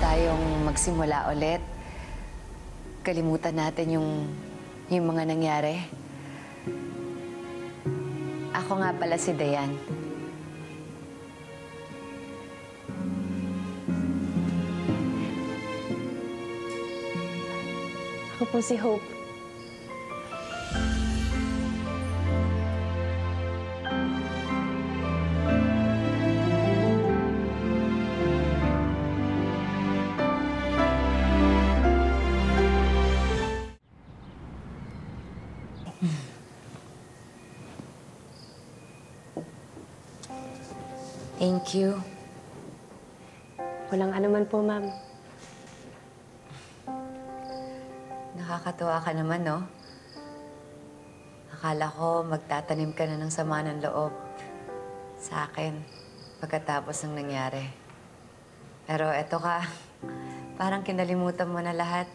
tayong magsimula ulit. Kalimutan natin yung mga nangyari. Ako nga pala si Dayan. Ako po si Hope. Thank you. Walang anuman po, ma'am. Nakakatuwa ka naman, no? Akala ko magtatanim ka na ng sama ng loob sa akin pagkatapos ng nangyari. Pero eto ka, parang kinalimutan mo na lahat.